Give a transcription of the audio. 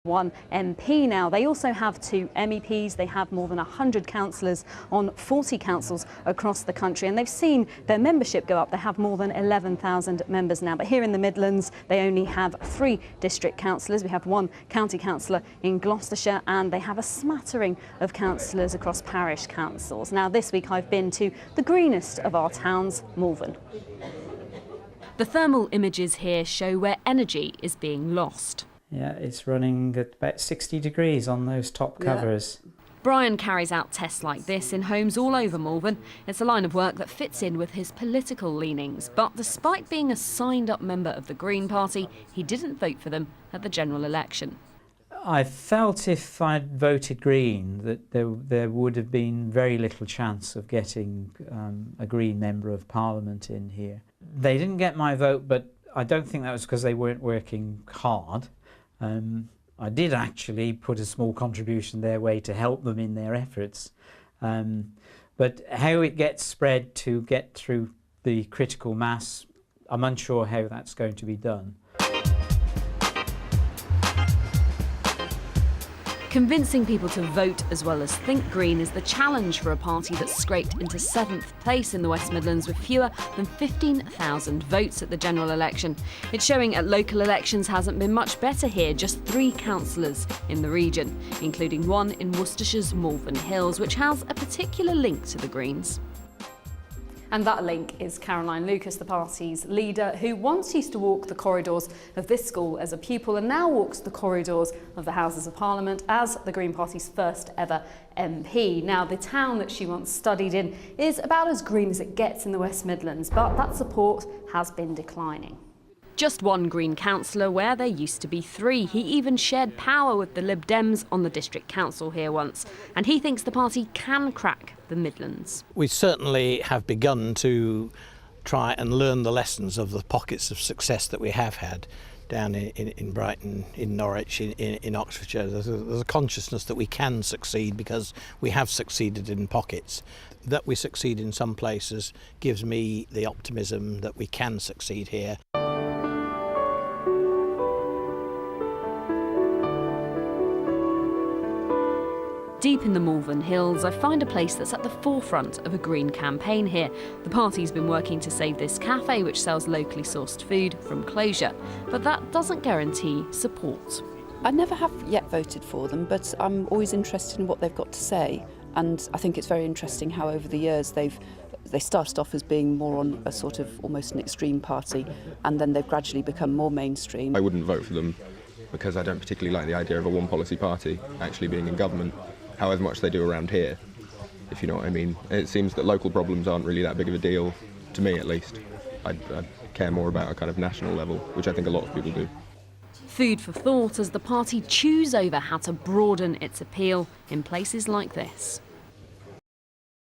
One MP now. They also have 2 MEPs. They have more than 100 councillors on 40 councils across the country, and they've seen their membership go up. They have more than 11,000 members now. But here in the Midlands, they only have 3 district councillors. We have 1 county councillor in Gloucestershire, and they have a smattering of councillors across parish councils. Now, this week I've been to the greenest of our towns, Malvern. The thermal images here show where energy is being lost. Yeah, it's running at about 60 degrees on those top covers. Yeah. Brian carries out tests like this in homes all over Malvern. It's a line of work that fits in with his political leanings. But despite being a signed-up member of the Green Party, he didn't vote for them at the general election. I felt if I'd voted Green that there would have been very little chance of getting a Green Member of Parliament in here. They didn't get my vote, but I don't think that was because they weren't working hard. I did actually put a small contribution their way to help them in their efforts. But how it gets spread to get through the critical mass, I'm unsure how that's going to be done. Convincing people to vote as well as think green is the challenge for a party that's scraped into 7th place in the West Midlands with fewer than 15,000 votes at the general election. It's showing at local elections hasn't been much better here, just 3 councillors in the region, including 1 in Worcestershire's Malvern Hills, which has a particular link to the Greens. And that link is Caroline Lucas, the party's leader, who once used to walk the corridors of this school as a pupil and now walks the corridors of the Houses of Parliament as the Green Party's first ever MP. Now, the town that she once studied in is about as green as it gets in the West Midlands, but that support has been declining. Just 1 Green councillor where there used to be 3. He even shared power with the Lib Dems on the district council here once, and he thinks the party can crack the Midlands. We certainly have begun to try and learn the lessons of the pockets of success that we have had down in Brighton, in Norwich, in Oxfordshire. There's a consciousness that we can succeed because we have succeeded in pockets. That we succeed in some places gives me the optimism that we can succeed here. Deep in the Malvern Hills, I find a place that's at the forefront of a green campaign here. The party's been working to save this cafe, which sells locally sourced food, from closure. But that doesn't guarantee support. I never have yet voted for them, but I'm always interested in what they've got to say. And I think it's very interesting how over the years they started off as being more on a sort of almost an extreme party, and then they've gradually become more mainstream. I wouldn't vote for them because I don't particularly like the idea of a one-policy party actually being in government. However much they do around here, if you know what I mean. It seems that local problems aren't really that big of a deal, to me at least. I care more about a kind of national level, which I think a lot of people do. Food for thought as the party chews over how to broaden its appeal in places like this.